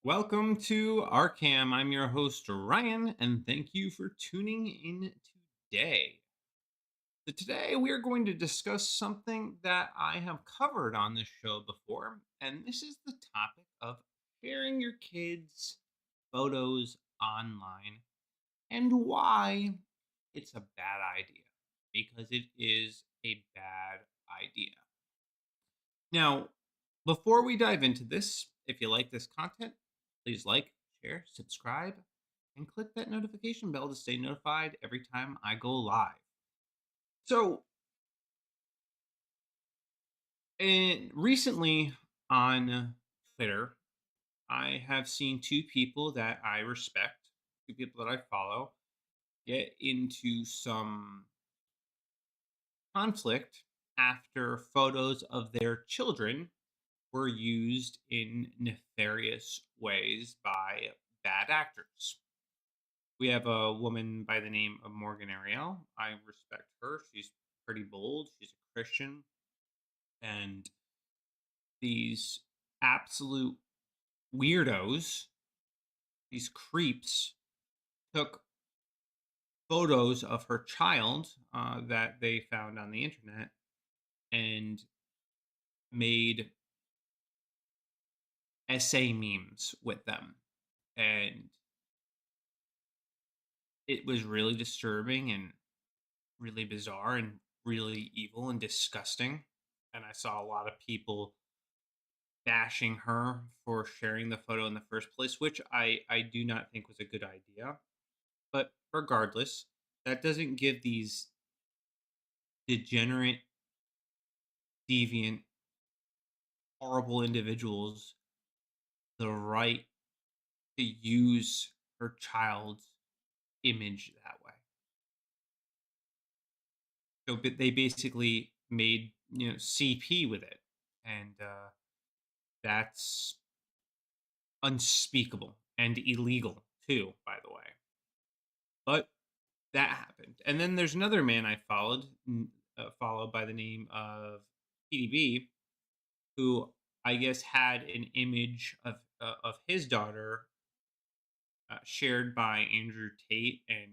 Welcome to Arcam. I'm your host, Ryan, and thank you for tuning in today. So, today we are going to discuss something that I have covered on this show before, and this is the topic of sharing your kids' photos online and why it's a bad idea. Because it is a bad idea. Now, before we dive into this, if you like this content, please like, share, subscribe, and click that notification bell to stay notified every time I go live. So, recently on Twitter, I have seen two people that I respect, two people that I follow, get into some conflict after photos of their children were used in nefarious ways by bad actors. We have a woman by the name of Morgan Ariel. I respect her. She's pretty bold. She's a Christian. And these absolute weirdos, these creeps, took photos of her child that they found on the internet and made essay memes with them. And it was really disturbing and really bizarre and really evil and disgusting. And I saw a lot of people bashing her for sharing the photo in the first place, which I do not think was a good idea. But regardless, that doesn't give these degenerate, deviant, horrible individuals the right to use her child's image that way. So they basically made CP with it, and that's unspeakable and illegal too, by the way. But that happened, and then there's another man I followed by the name of PDB, who I guess had an image of his daughter shared by Andrew Tate, and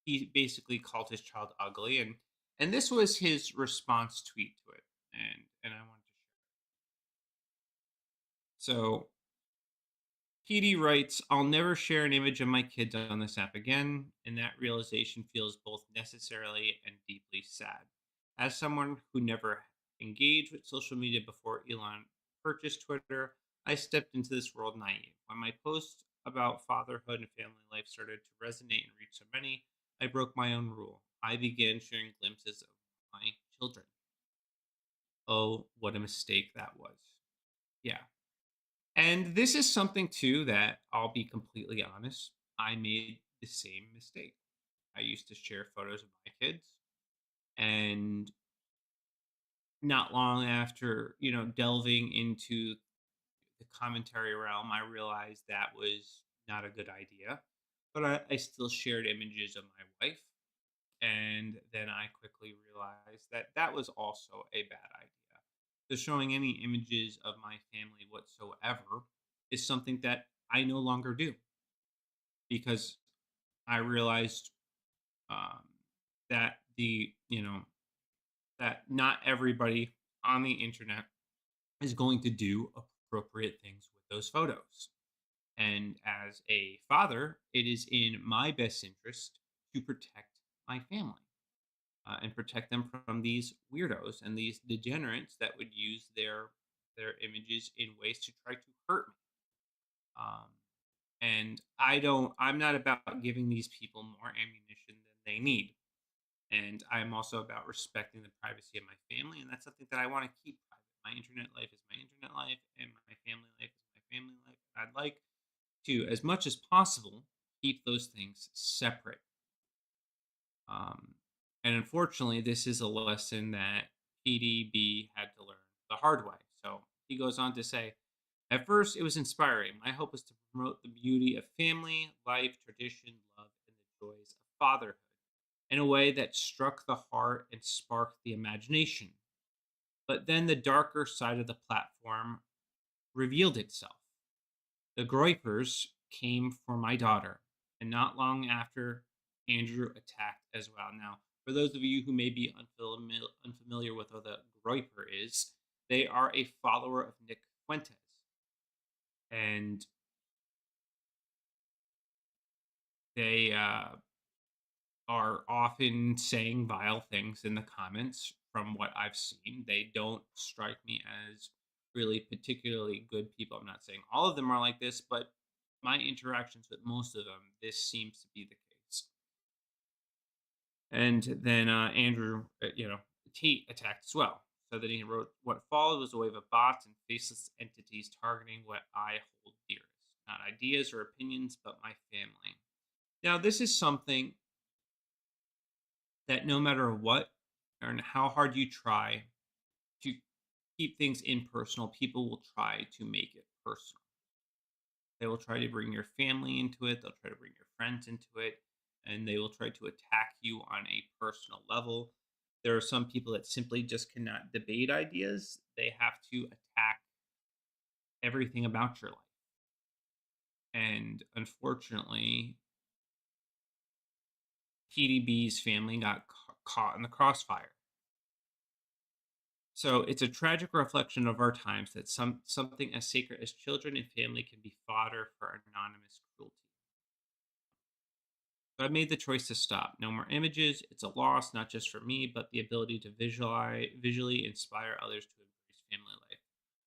he basically called his child ugly, and this was his response tweet to it, and I wanted to share. So PD writes, I'll never share an image of my kids on this app again, and that realization feels both necessarily and deeply sad. As someone who never engaged with social media before Elon purchased Twitter, I stepped into this world naive. When my posts about fatherhood and family life started to resonate and reach so many, I broke my own rule. I began sharing glimpses of my children. Oh, what a mistake that was. Yeah. And this is something too that I'll be completely honest, I made the same mistake. I used to share photos of my kids, and not long after, delving into the commentary realm, I realized that was not a good idea. But I still shared images of my wife, and then I quickly realized that that was also a bad idea. So showing any images of my family whatsoever is something that I no longer do, because I realized um, that that not everybody on the internet is going to do appropriate things with those photos. And as a father, it is in my best interest to protect my family and protect them from these weirdos and these degenerates that would use their images in ways to try to hurt me. Um, and I'm not about giving these people more ammunition than they need. And I'm also about respecting the privacy of my family, and that's something that I want to keep private. My internet life is my internet life, and my family life is my family life. I'd like to, as much as possible, keep those things separate. Um, and unfortunately, this is a lesson that PDB had to learn the hard way. So he goes on to say, at first, it was inspiring. My hope was to promote the beauty of family, life, tradition, love, and the joys of fatherhood in a way that struck the heart and sparked the imagination. But then the darker side of the platform revealed itself. The Groypers came for my daughter, and not long after, Andrew attacked as well. Now, for those of you who may be unfamiliar with what the Groyper is, they are a follower of Nick Fuentes, and they are often saying vile things in the comments. From what I've seen, they don't strike me as really particularly good people. I'm not saying all of them are like this, but my interactions with most of them, this seems to be the case. And then Andrew, Tate attacked as well. So then he wrote, "What followed was a wave of bots and faceless entities targeting what I hold dearest, not ideas or opinions, but my family." Now, this is something that no matter what and how hard you try to keep things impersonal, people will try to make it personal. They will try to bring your family into it, they'll try to bring your friends into it, and they will try to attack you on a personal level. There are some people that simply just cannot debate ideas. They have to attack everything about your life. And unfortunately, PDB's family got caught in the crossfire. So it's a tragic reflection of our times that something as sacred as children and family can be fodder for anonymous cruelty. So I made the choice to stop. No more images. It's a loss, not just for me, but the ability to visually inspire others to embrace family life.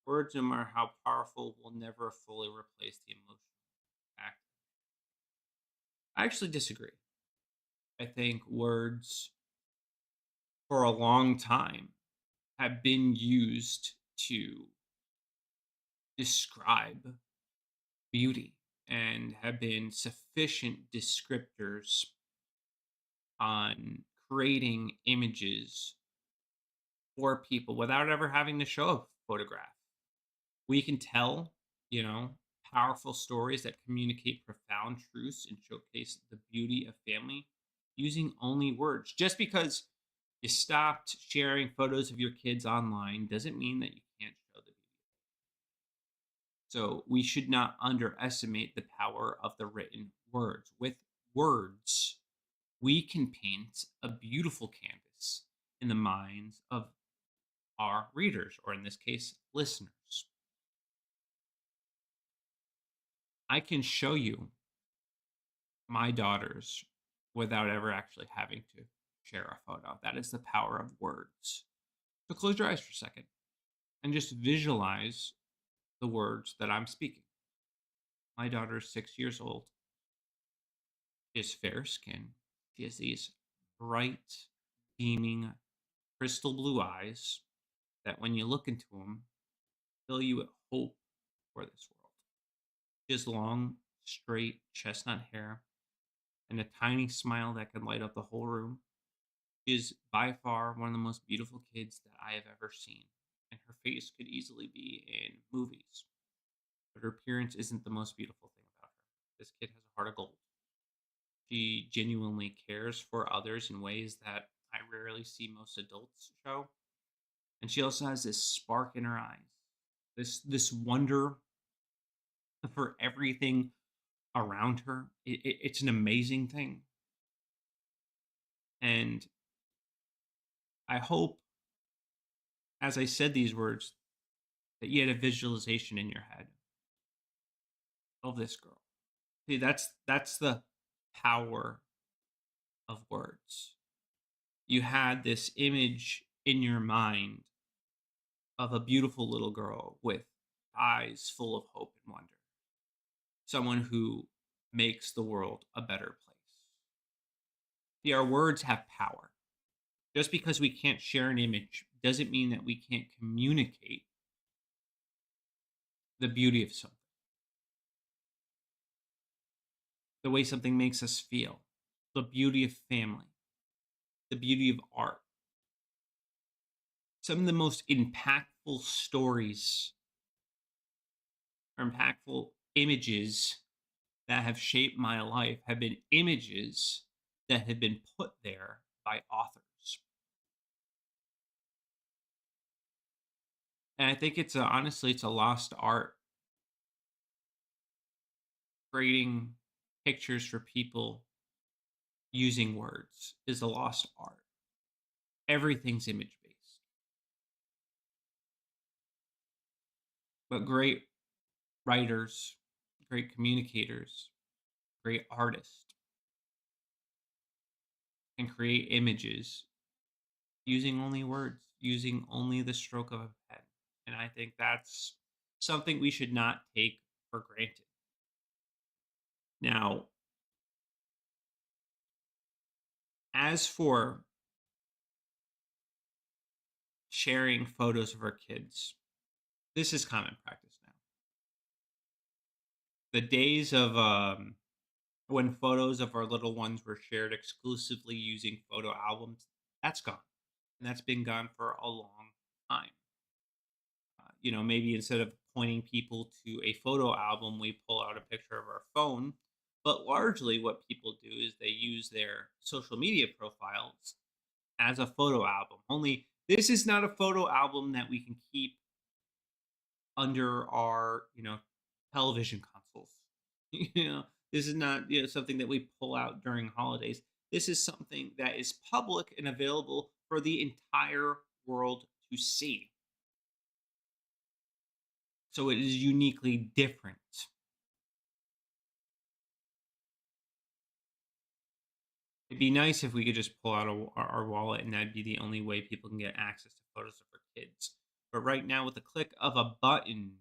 Words, no matter how powerful, will never fully replace the emotional impact. I actually disagree. I think words for a long time have been used to describe beauty and have been sufficient descriptors on creating images for people without ever having to show a photograph. We can tell, you know, powerful stories that communicate profound truths and showcase the beauty of family using only words. Just because you stopped sharing photos of your kids online doesn't mean that you can't show the beauty. So we should not underestimate the power of the written words. With words, we can paint a beautiful canvas in the minds of our readers, or in this case, listeners. I can show you my daughters without ever actually having to share a photo. That is the power of words. So close your eyes for a second and just visualize the words that I'm speaking. My daughter is 6 years old, is fair skinned. She has these bright, beaming, crystal blue eyes that when you look into them, fill you with hope for this world. She has long, straight chestnut hair and a tiny smile that can light up the whole room. She is by far one of the most beautiful kids that I have ever seen, and her face could easily be in movies. But her appearance isn't the most beautiful thing about her. This kid has a heart of gold. She genuinely cares for others in ways that I rarely see most adults show. And she also has this spark in her eyes, this wonder for everything around her. It's an amazing thing. And I hope, as I said these words, that you had a visualization in your head of this girl. See, that's the power of words. You had this image in your mind of a beautiful little girl with eyes full of hope and wonder. Someone who makes the world a better place. See, our words have power. Just because we can't share an image doesn't mean that we can't communicate the beauty of something, the way something makes us feel, the beauty of family, the beauty of art. Some of the most impactful stories or impactful images that have shaped my life have been images that have been put there by authors. And I think honestly, it's a lost art creating pictures for people using words is a lost art. Everything's image based. But great writers, great communicators, great artists can create images using only words, using only the stroke of a pen. And I think that's something we should not take for granted. Now, as for sharing photos of our kids, this is common practice now. The days of when photos of our little ones were shared exclusively using photo albums, that's gone. And that's been gone for a long time. Maybe instead of pointing people to a photo album, we pull out a picture of our phone. But largely, what people do is they use their social media profiles as a photo album. Only this is not a photo album that we can keep under our, television consoles. This is not, something that we pull out during holidays. This is something that is public and available for the entire world to see. So it is uniquely different. It'd be nice if we could just pull out our wallet and that'd be the only way people can get access to photos of our kids. But right now, with the click of a button,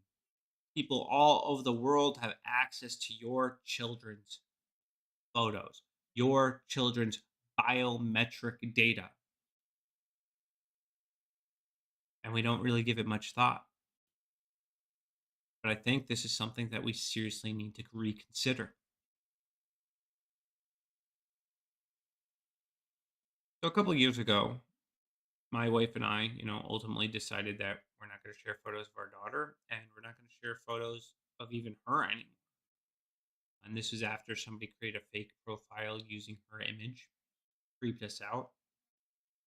people all over the world have access to your children's photos, your children's biometric data. And we don't really give it much thought. But I think this is something that we seriously need to reconsider. So a couple of years ago, my wife and I, ultimately decided that we're not going to share photos of our daughter and we're not going to share photos of even her anymore. And this was after somebody created a fake profile using her image, creeped us out,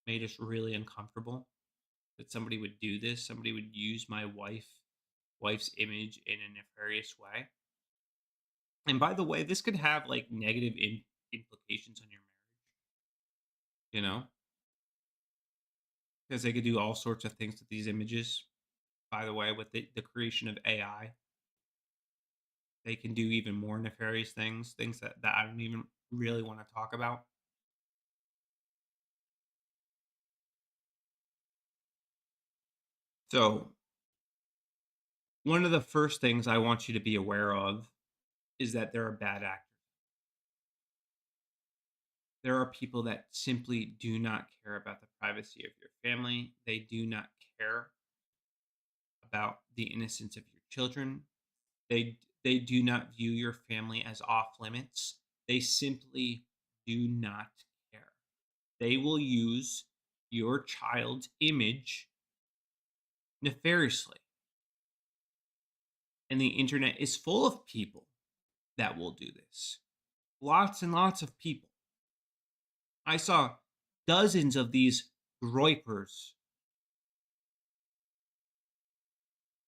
made us really uncomfortable that somebody would do this. Somebody would use my wife's image in a nefarious way. And by the way, this could have like negative implications on your marriage, because they could do all sorts of things with these images. By the way, with the creation of AI, they can do even more nefarious things that I don't even really want to talk about. So, one of the first things I want you to be aware of is that there are bad actors. There are people that simply do not care about the privacy of your family. They do not care about the innocence of your children. They do not view your family as off limits. They simply do not care. They will use your child's image nefariously. And the internet is full of people that will do this. Lots and lots of people. I saw dozens of these groypers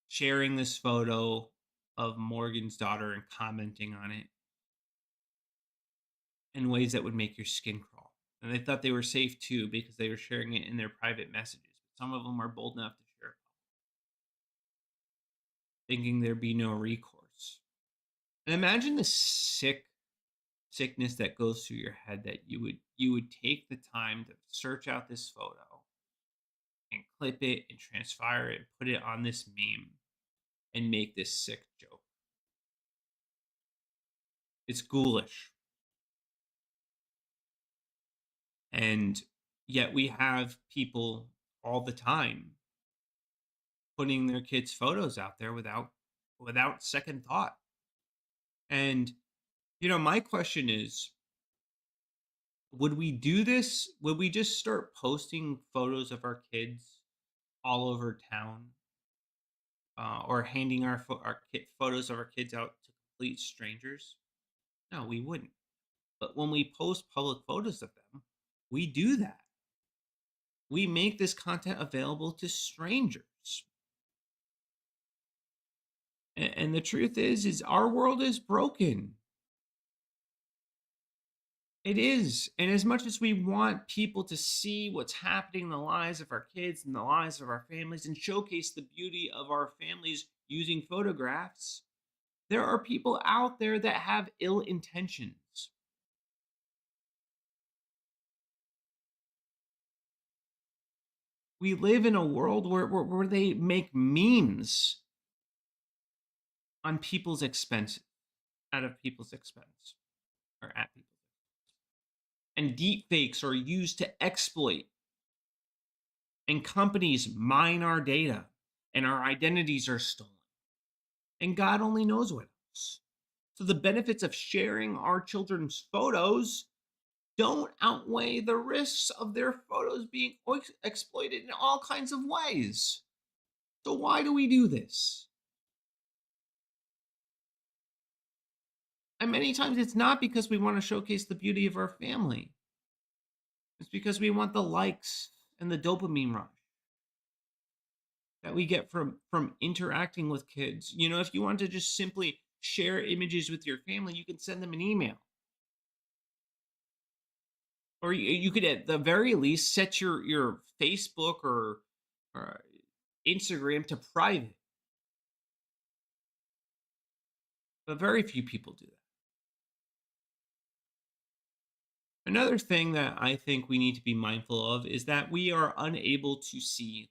sharing this photo of Morgan's daughter and commenting on it in ways that would make your skin crawl. And they thought they were safe too because they were sharing it in their private messages. But some of them were bold enough to share it, thinking there'd be no recourse. And imagine the sickness that goes through your head that you would take the time to search out this photo and clip it and transfire it and put it on this meme and make this sick joke. It's ghoulish. And yet we have people all the time putting their kids' photos out there without second thought. And my question is, would we do this? Would we just start posting photos of our kids all over town, or handing our photos of our kids out to complete strangers? No, we wouldn't. But when we post public photos of them, we do that. We make this content available to strangers. And the truth is our world is broken. It is. And as much as we want people to see what's happening in the lives of our kids and the lives of our families and showcase the beauty of our families using photographs, there are people out there that have ill intentions. We live in a world where they make memes on people's expense, out of people's expense, or at people's. And deep fakes are used to exploit, and companies mine our data, and our identities are stolen. And God only knows what else. So the benefits of sharing our children's photos don't outweigh the risks of their photos being exploited in all kinds of ways. So why do we do this? And many times it's not because we want to showcase the beauty of our family. It's because we want the likes and the dopamine rush that we get from interacting with kids. You know, if you want to just simply share images with your family, you can send them an email. Or you could at the very least set your Facebook or Instagram to private. But very few people do that. Another thing that I think we need to be mindful of is that we are unable to see.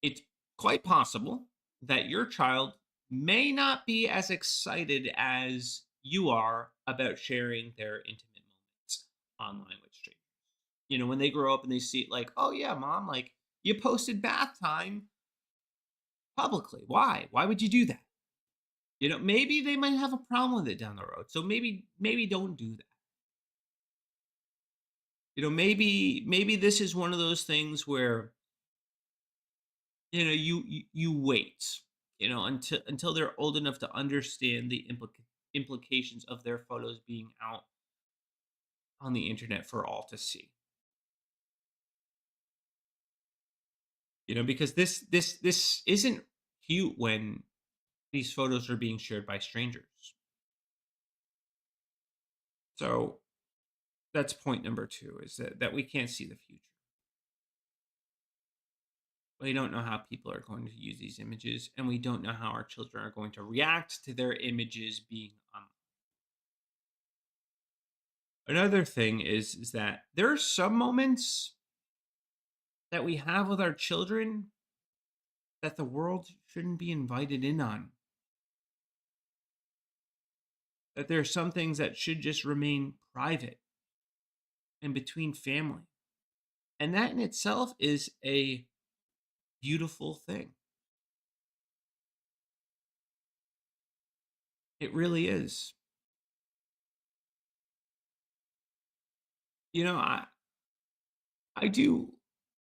It's quite possible that your child may not be as excited as you are about sharing their intimate moments online with strangers. You know, when they grow up and they see like, oh yeah, mom, like you posted bath time publicly. Why? Why would you do that? You know, maybe they might have a problem with it down the road. So maybe don't do that. You know, maybe this is one of those things where you wait, until they're old enough to understand the implications of their photos being out on the internet for all to see. You know, because this isn't cute when these photos are being shared by strangers. So that's point number two, is that we can't see the future. We don't know how people are going to use these images, and we don't know how our children are going to react to their images being on. Another thing is that there are some moments that we have with our children that the world shouldn't be invited in on. That there are some things that should just remain private and between family. And that in itself is a beautiful thing. It really is. You know, I do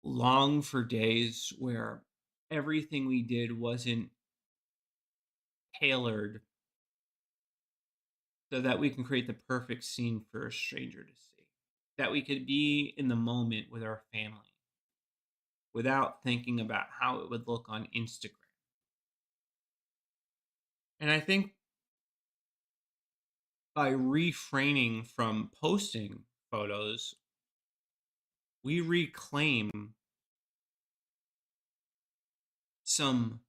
long for days where everything we did wasn't tailored so that we can create the perfect scene for a stranger to see. That we could be in the moment with our family without thinking about how it would look on Instagram. And I think by refraining from posting photos, we reclaim some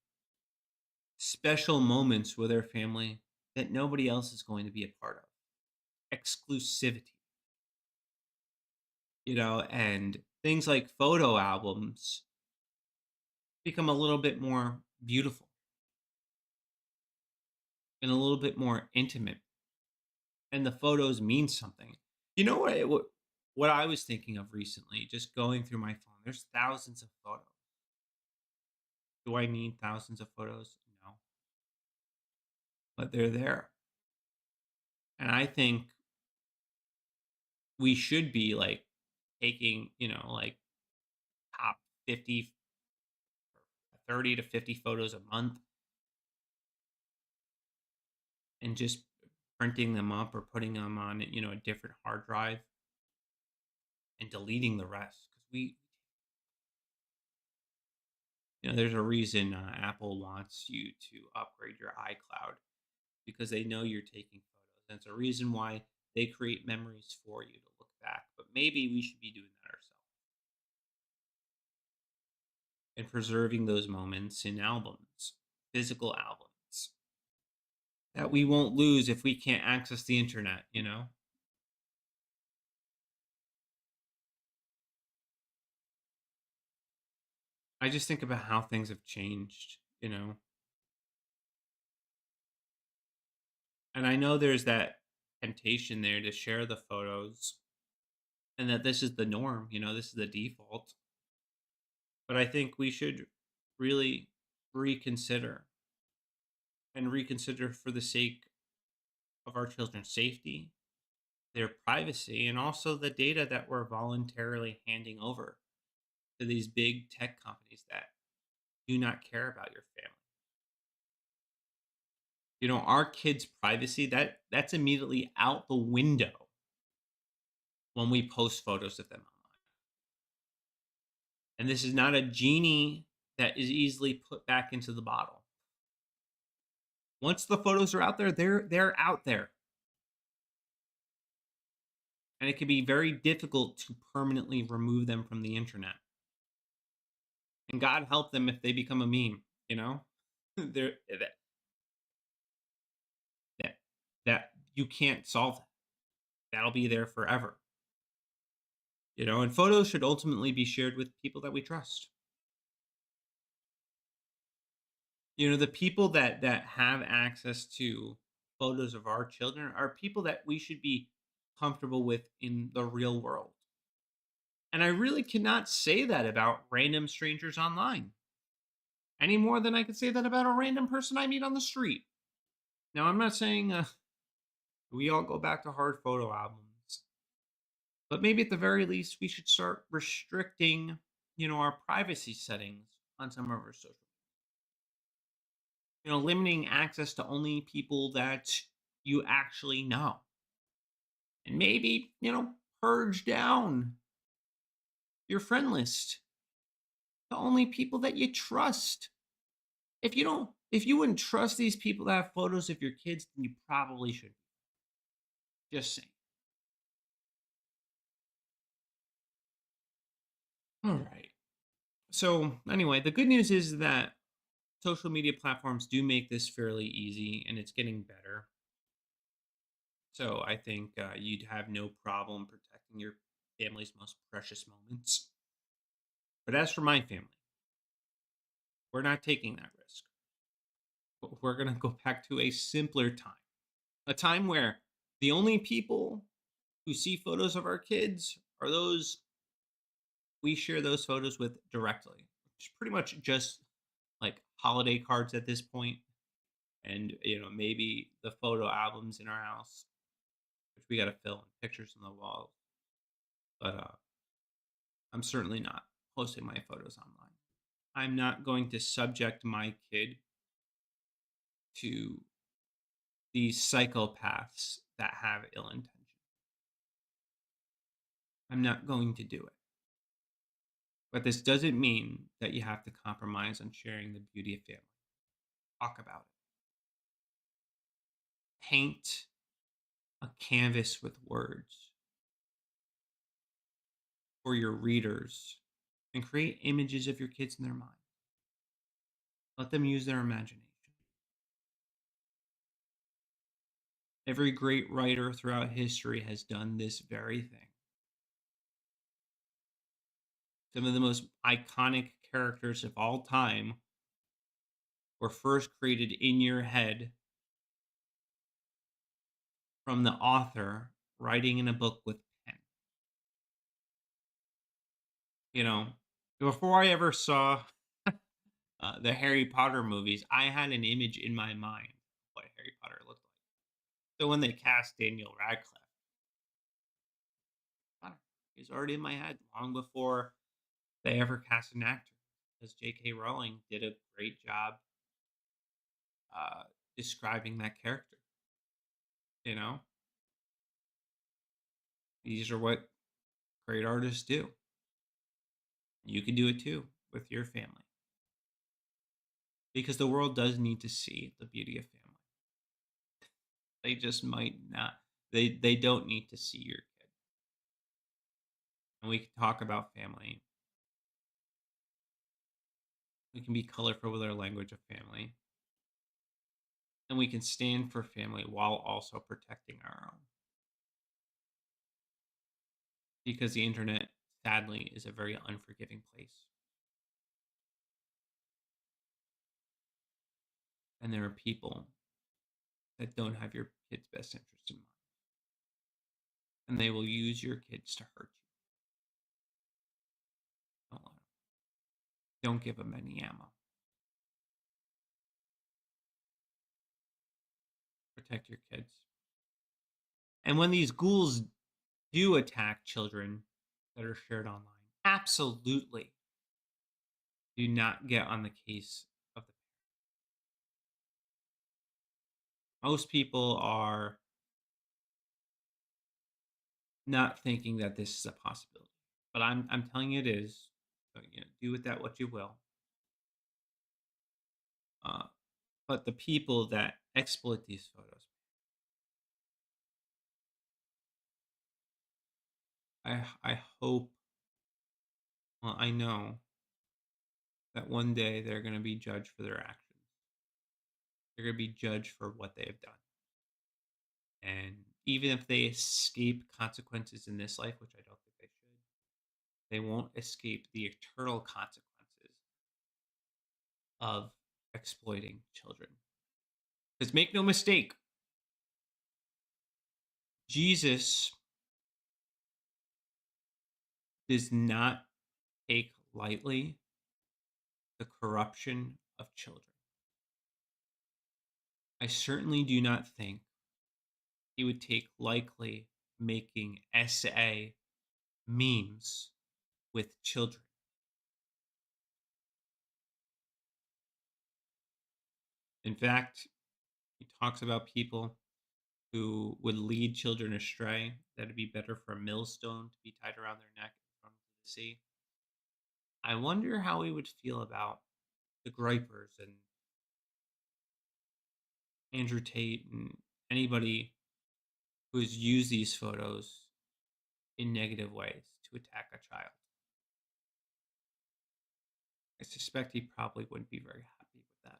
special moments with our family that nobody else is going to be a part of. Exclusivity, and things like photo albums become a little bit more beautiful and a little bit more intimate, and the photos mean something. You know what I was thinking of recently, just going through my phone. There's thousands of photos. Do I need thousands of photos? No, but they're there. And I think we should be like taking, like top 50, 30 to 50 photos a month and just printing them up or putting them on, a different hard drive and deleting the rest. Because there's a reason Apple wants you to upgrade your iCloud, because they know you're taking photos That's a reason why they create memories for you to look back. But maybe we should be doing that ourselves and preserving those moments in albums, physical albums that we won't lose if we can't access the internet, you know? I just think about how things have changed, you know? And I know there's that temptation there to share the photos and that this is the norm, this is the default. But I think we should really reconsider and reconsider for the sake of our children's safety, their privacy, and also the data that we're voluntarily handing over to these big tech companies that do not care about your family. Our kids' privacy, that's immediately out the window when we post photos of them online. And this is not a genie that is easily put back into the bottle. Once the photos are out there, they're out there. And it can be very difficult to permanently remove them from the internet. And God help them if they become a meme, you know? They're that that you can't solve that. That'll be there forever. And photos should ultimately be shared with people that we trust. The people that have access to photos of our children are people that we should be comfortable with in the real world. And I really cannot say that about random strangers online any more than I could say that about a random person I meet on the street. Now, I'm not saying we all go back to hard photo albums, but maybe at the very least, we should start restricting, our privacy settings on some of our social, limiting access to only people that you actually know. And maybe, purge down your friend list to only people that you trust. If you wouldn't trust these people to have photos of your kids, then you probably should. Just saying. All right. So, anyway, the good news is that social media platforms do make this fairly easy and it's getting better. So, I think you'd have no problem protecting your family's most precious moments. But as for my family, we're not taking that risk. We're going to go back to a simpler time, a time where the only people who see photos of our kids are those we share those photos with directly, which is pretty much just like holiday cards at this point, and maybe the photo albums in our house, which we got to fill in pictures on the walls. But I'm certainly not posting my photos online. I'm not going to subject my kid to these psychopaths that have ill intention. I'm not going to do it. But this doesn't mean that you have to compromise on sharing the beauty of family. Talk about it. Paint a canvas with words for your readers and create images of your kids in their mind. Let them use their imagination. Every great writer throughout history has done this very thing. Some of the most iconic characters of all time were first created in your head from the author writing in a book with pen. Before I ever saw the Harry Potter movies, I had an image in my mind of what Harry Potter looked like. So when they cast Daniel Radcliffe, he's already in my head long before they ever cast an actor. Because J.K. Rowling did a great job describing that character. You know, these are what great artists do. You can do it too with your family. Because the world does need to see the beauty of family. They just might not. They don't need to see your kid. And we can talk about family. We can be colorful with our language of family. And we can stand for family while also protecting our own. Because the internet, sadly, is a very unforgiving place. And there are people that don't have your kid's best interest in mind. And they will use your kids to hurt you. Don't let 'em. Don't give them any ammo. Protect your kids. And when these ghouls do attack children that are shared online, absolutely do not get on the case of the most people are not thinking that this is a possibility. But I'm telling you it is. So, do with that what you will. Uh, but the people that exploit these photos, I hope, well, I know that one day they're going to be judged for their actions. They're going to be judged for what they have done. And even if they escape consequences in this life, which I don't think they should, they won't escape the eternal consequences of exploiting children. Because make no mistake, Jesus does not take lightly the corruption of children. I certainly do not think he would take lightly making SA memes with children. In fact, he talks about people who would lead children astray, that it'd be better for a millstone to be tied around their neck and thrown into the sea. I wonder how he would feel about the Gripers and Andrew Tate and anybody who has used these photos in negative ways to attack a child. I suspect he probably wouldn't be very happy with that.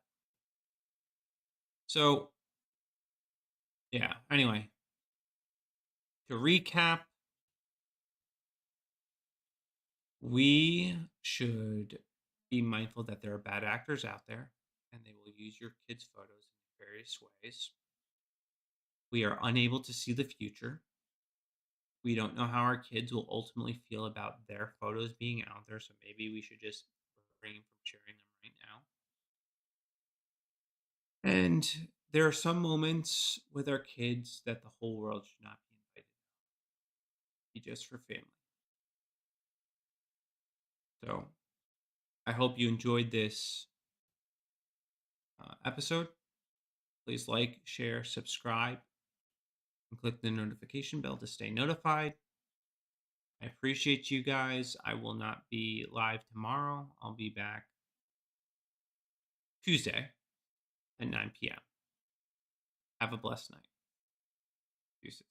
So, yeah, anyway, to recap, we should be mindful that there are bad actors out there and they will use your kids' photos in various ways. We are unable to see the future. We don't know how our kids will ultimately feel about their photos being out there, so maybe we should just refrain from sharing them right now. And there are some moments with our kids that the whole world should not be invited. Be just for family. So I hope you enjoyed this episode. Please like, share, subscribe, and click the notification bell to stay notified. I appreciate you guys. I will not be live tomorrow. I'll be back Tuesday at 9 p.m. Have a blessed night. Deuces.